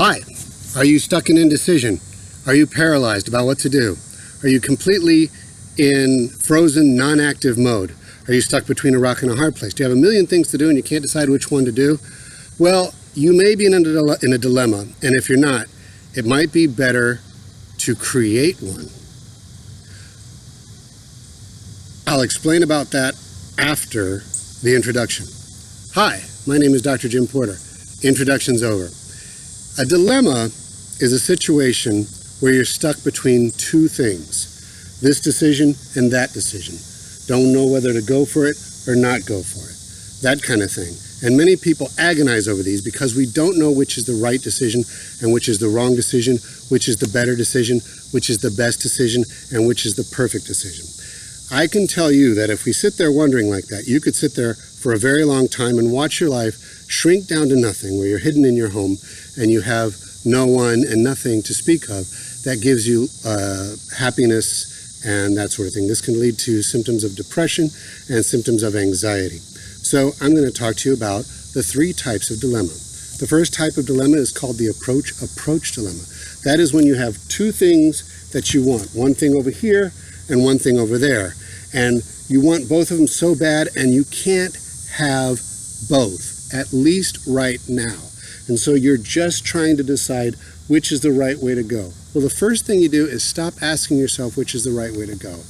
Hi, are you stuck in indecision? Are you paralyzed about what to do? Are you completely in frozen, non-active mode? Are you stuck between a rock and a hard place? Do you have a million things to do and you can't decide which one to do? Well, you may be in a dilemma, and if you're not, it might be better to create one. I'll explain about that after the introduction. Hi, my name is Dr. Jim Porter. Introduction's over. A dilemma is a situation where you're stuck between two things, this decision and that decision. Don't know whether to go for it or not go for it, that kind of thing. And many people agonize over these because we don't know which is the right decision and which is the wrong decision, which is the better decision, which is the best decision, and which is the perfect decision. I can tell you that if we sit there wondering like that, you could sit there for a very long time and watch your life shrink down to nothing, where you're hidden in your home and you have no one and nothing to speak of that gives you happiness and that sort of thing. This can lead to symptoms of depression and symptoms of anxiety. So I'm going to talk to you about the three types of dilemma. The first type of dilemma is called the approach dilemma. That is when you have two things that you want, one thing over here and one thing over there. And you want both of them so bad and you can't have both, at least right now. And so you're just trying to decide which is the right way to go. Well, the first thing you do is stop asking yourself which is the right way to go.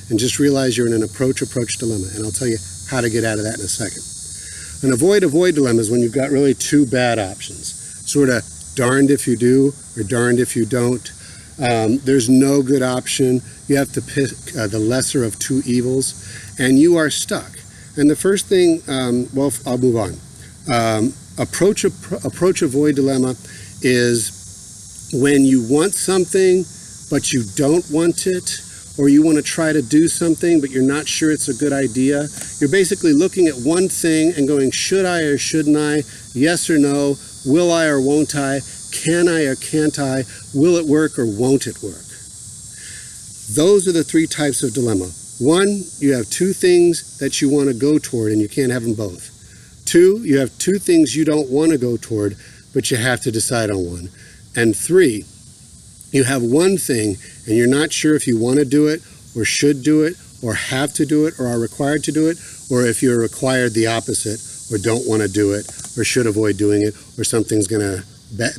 And just realize you're in an approach dilemma. And I'll tell you how to get out of that in a second. An avoid dilemma is when you've got really two bad options. Sort of darned if you do or darned if you don't. There's no good option. You have to pick the lesser of two evils. And you are stuck. And the first thing, well, I'll move on. Approach avoid dilemma is when you want something but you don't want it, or you want to try to do something but you're not sure it's a good idea. You're basically looking at one thing and going, should I or shouldn't I? Yes or no? Will I or won't I? Can I or can't I? Will it work or won't it work? Those are the three types of dilemma. One, you have two things that you want to go toward and you can't have them both. Two, you have two things you don't want to go toward, but you have to decide on one. And three, you have one thing and you're not sure if you want to do it or should do it or have to do it or are required to do it, or if you're required the opposite or don't want to do it or should avoid doing it, or something's going to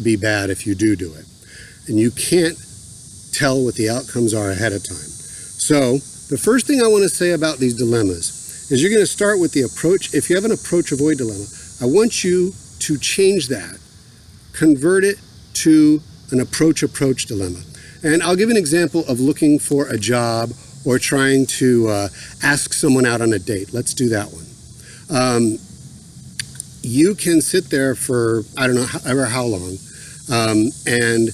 be bad if you do it. And you can't tell what the outcomes are ahead of time. So the first thing I want to say about these dilemmas is you're going to start with the approach. If you have an approach avoid dilemma, I want you to change that, convert it to an approach dilemma. And I'll give an example of looking for a job or trying to ask someone out on a date. Let's do that one. You can sit there for, I don't know, ever how long, and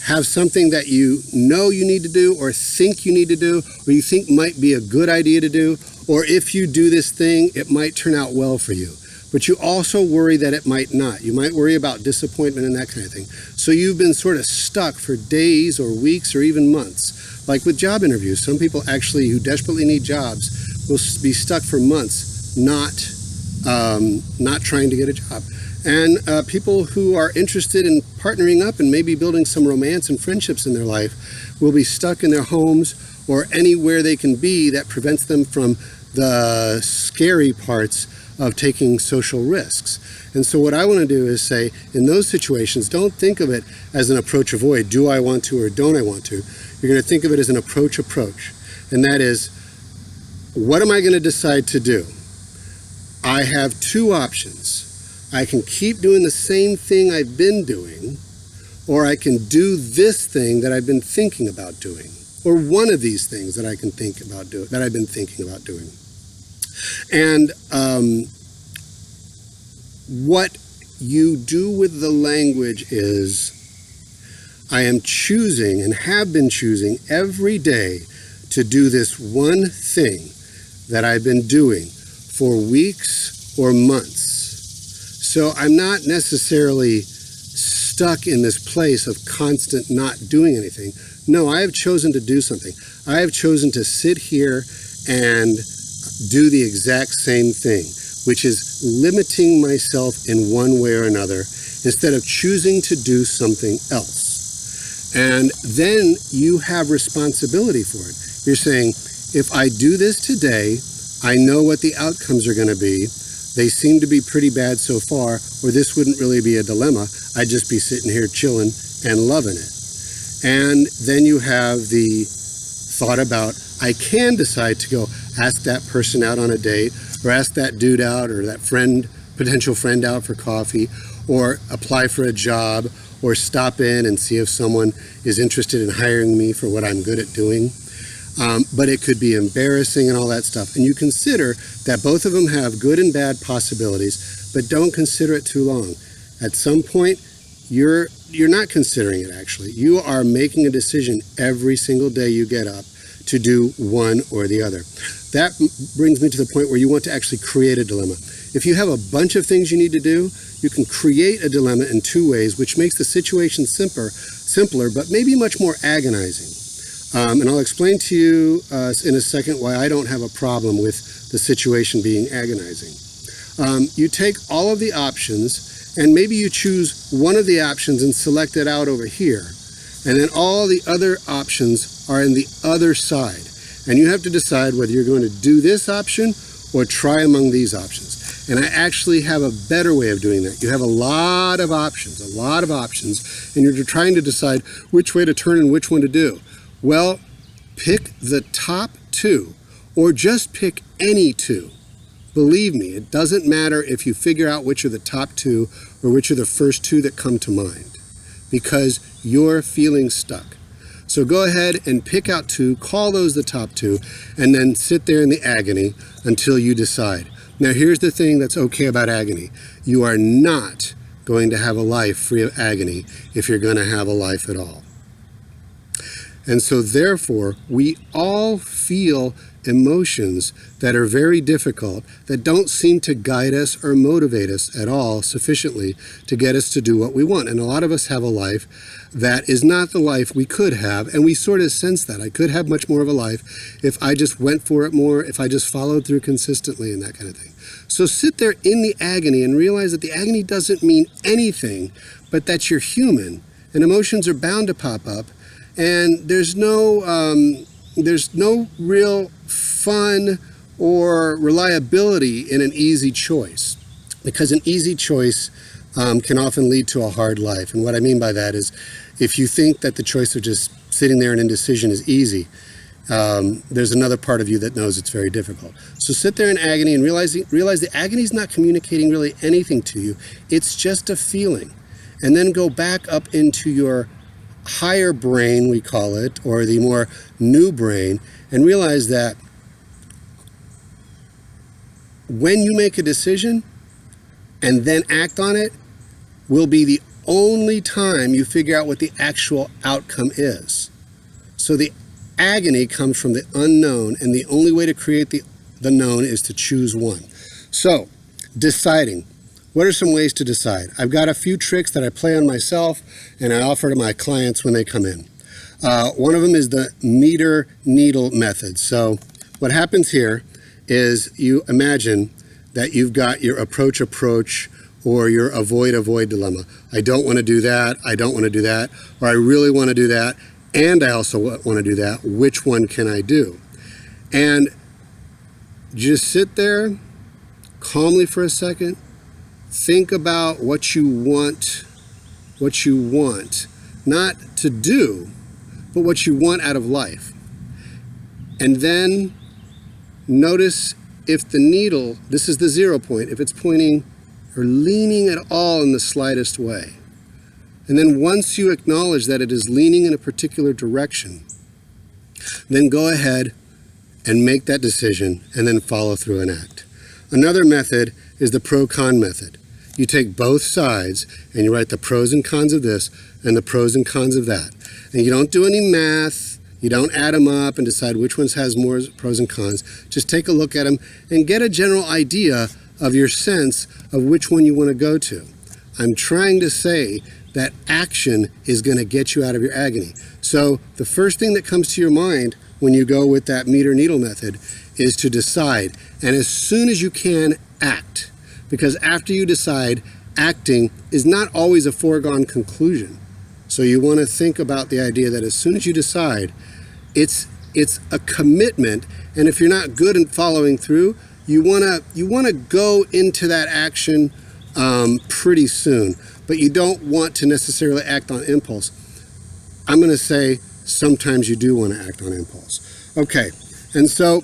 have something that you know you need to do or think you need to do or you think might be a good idea to do, or if you do this thing, it might turn out well for you. But you also worry that it might not. You might worry about disappointment and that kind of thing. So you've been sort of stuck for days or weeks or even months. Like with job interviews, some people actually who desperately need jobs will be stuck for months not trying to get a job. And people who are interested in partnering up and maybe building some romance and friendships in their life will be stuck in their homes or anywhere they can be that prevents them from the scary parts of taking social risks. And so what I want to do is say, in those situations, don't think of it as an approach avoid, do I want to or don't I want to? You're going to think of it as an approach. And that is, what am I going to decide to do? I have two options. I can keep doing the same thing I've been doing, or I can do this thing that I've been thinking about doing, or one of these things that I can think about doing, that I've been thinking about doing. And what you do with the language is, I am choosing and have been choosing every day to do this one thing that I've been doing for weeks or months. So I'm not necessarily stuck in this place of constant not doing anything. No, I have chosen to do something. I have chosen to sit here and do the exact same thing, which is limiting myself in one way or another instead of choosing to do something else. And then you have responsibility for it. You're saying, if I do this today, I know what the outcomes are going to be. They seem to be pretty bad so far, or this wouldn't really be a dilemma. I'd just be sitting here chilling and loving it. And then you have the thought about, I can decide to go ask that person out on a date, or ask that dude out, or that potential friend out for coffee, or apply for a job, or stop in and see if someone is interested in hiring me for what I'm good at doing. But it could be embarrassing and all that stuff. And you consider that both of them have good and bad possibilities, but don't consider it too long. At some point, you're not considering it, actually. You are making a decision every single day you get up to do one or the other. That brings me to the point where you want to actually create a dilemma. If you have a bunch of things you need to do, you can create a dilemma in two ways, which makes the situation simpler, but maybe much more agonizing. And I'll explain to you in a second why I don't have a problem with the situation being agonizing. You take all of the options, and maybe you choose one of the options and select it out over here. And then all the other options are in the other side. And you have to decide whether you're going to do this option or try among these options. And I actually have a better way of doing that. You have a lot of options, and you're trying to decide which way to turn and which one to do. Well, pick the top two, or just pick any two. Believe me, it doesn't matter if you figure out which are the top two or which are the first two that come to mind, because you're feeling stuck. So go ahead and pick out two, call those the top two, and then sit there in the agony until you decide. Now, here's the thing that's okay about agony. You are not going to have a life free of agony if you're going to have a life at all. And so therefore, we all feel emotions that are very difficult, that don't seem to guide us or motivate us at all sufficiently to get us to do what we want. And a lot of us have a life that is not the life we could have, and we sort of sense that. I could have much more of a life if I just went for it more, if I just followed through consistently and that kind of thing. So sit there in the agony and realize that the agony doesn't mean anything, but that you're human, and emotions are bound to pop up. And there's no real fun or reliability in an easy choice, because an easy choice can often lead to a hard life. And what I mean by that is, if you think that the choice of just sitting there in indecision is easy, there's another part of you that knows it's very difficult. So sit there in agony and realize the agony is not communicating really anything to you. It's just a feeling. And then go back up into your higher brain, we call it, or the more new brain, and realize that when you make a decision and then act on it will be the only time you figure out what the actual outcome is. So the agony comes from the unknown, and the only way to create the known is to choose one. So, deciding. What are some ways to decide? I've got a few tricks that I play on myself and I offer to my clients when they come in. One of them is the meter needle method. So what happens here is you imagine that you've got your approach or your avoid dilemma. I don't want to do that, I don't want to do that, or I really want to do that, and I also want to do that. Which one can I do? And just sit there calmly for a second. Think about what you want, not to do, but what you want out of life. And then notice if the needle, this is the 0 point, if it's pointing or leaning at all in the slightest way. And then once you acknowledge that it is leaning in a particular direction, then go ahead and make that decision and then follow through and act. Another method is the pro-con method. You take both sides and you write the pros and cons of this and the pros and cons of that. And you don't do any math, you don't add them up and decide which ones has more pros and cons. Just take a look at them and get a general idea of your sense of which one you want to go to. I'm trying to say that action is going to get you out of your agony. So the first thing that comes to your mind when you go with that meter needle method is to decide. And as soon as you can, act. Because after you decide, acting is not always a foregone conclusion. So you want to think about the idea that as soon as you decide, it's a commitment, and if you're not good at following through, you wanna go into that action pretty soon, but you don't want to necessarily act on impulse. I'm going to say sometimes you do want to act on impulse. Okay, and so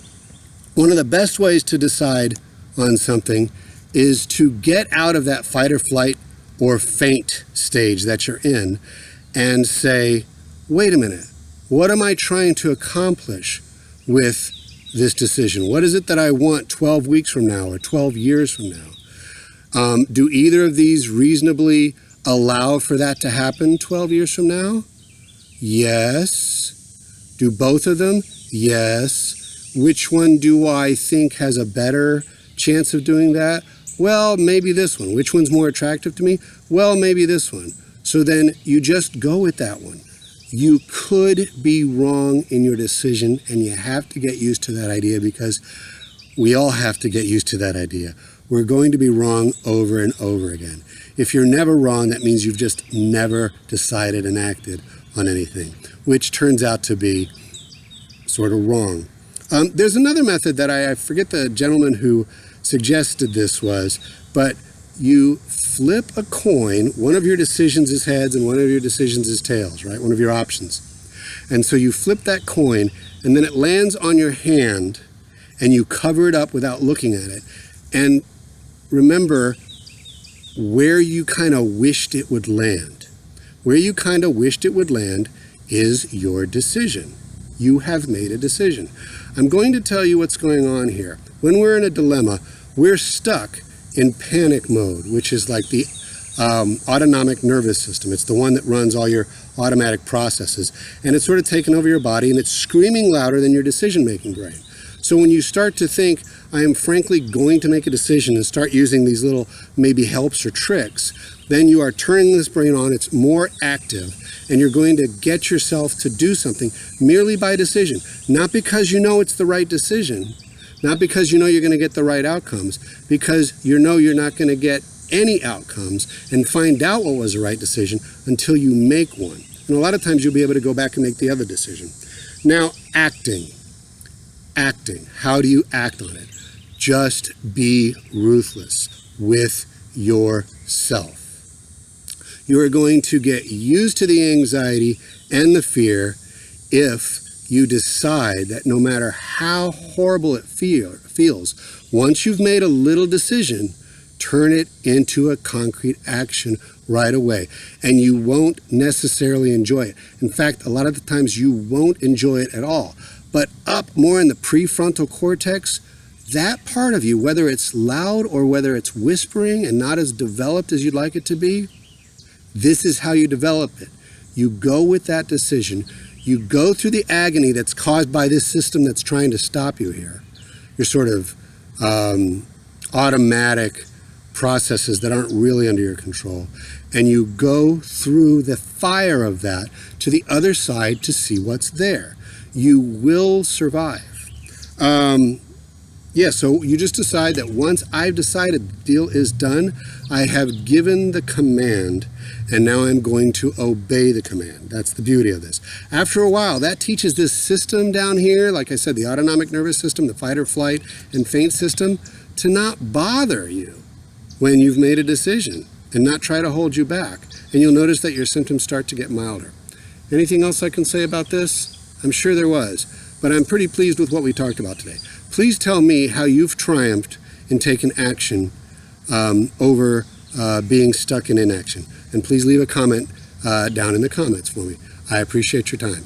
one of the best ways to decide on something is to get out of that fight or flight or faint stage that you're in and say, wait a minute, what am I trying to accomplish with this decision? What is it that I want 12 weeks from now or 12 years from now? Do either of these reasonably allow for that to happen 12 years from now? Yes. Do both of them? Yes. Which one do I think has a better chance of doing that? Well, maybe this one. Which one's more attractive to me? Well, maybe this one. So then you just go with that one. You could be wrong in your decision, and you have to get used to that idea, because we all have to get used to that idea. We're going to be wrong over and over again. If you're never wrong, that means you've just never decided and acted on anything, which turns out to be sort of wrong. There's another method that I forget the gentleman who suggested this was, but you flip a coin. One of your decisions is heads and one of your decisions is tails, right? One of your options. And so you flip that coin, and then it lands on your hand, and you cover it up without looking at it. And remember where you kind of wished it would land. Where you kind of wished it would land is your decision. You have made a decision. I'm going to tell you what's going on here. When we're in a dilemma, we're stuck in panic mode, which is like the autonomic nervous system. It's the one that runs all your automatic processes. And it's sort of taken over your body, and it's screaming louder than your decision-making brain. So when you start to think, I am frankly going to make a decision, and start using these little maybe helps or tricks, then you are turning this brain on. It's more active, and you're going to get yourself to do something merely by decision. Not because you know it's the right decision, not because you know you're going to get the right outcomes, because you know you're not going to get any outcomes and find out what was the right decision until you make one. And a lot of times you'll be able to go back and make the other decision. Now, acting. How do you act on it? Just be ruthless with yourself. You are going to get used to the anxiety and the fear if you decide that no matter how horrible it feels, once you've made a little decision, turn it into a concrete action right away. And you won't necessarily enjoy it. In fact, a lot of the times you won't enjoy it at all. But up more in the prefrontal cortex, that part of you, whether it's loud or whether it's whispering and not as developed as you'd like it to be, this is how you develop it. You go with that decision. You go through the agony that's caused by this system that's trying to stop you here. Your sort of automatic processes that aren't really under your control. And you go through the fire of that to the other side to see what's there. You will survive. So you just decide that once I've decided the deal is done, I have given the command, and now I'm going to obey the command. That's the beauty of this. After a while, that teaches this system down here, like I said, the autonomic nervous system, the fight or flight and faint system, to not bother you when you've made a decision and not try to hold you back. And you'll notice that your symptoms start to get milder. Anything else I can say about this? I'm sure there was, but I'm pretty pleased with what we talked about today. Please tell me how you've triumphed in taking action over being stuck in inaction. And please leave a comment down in the comments for me. I appreciate your time.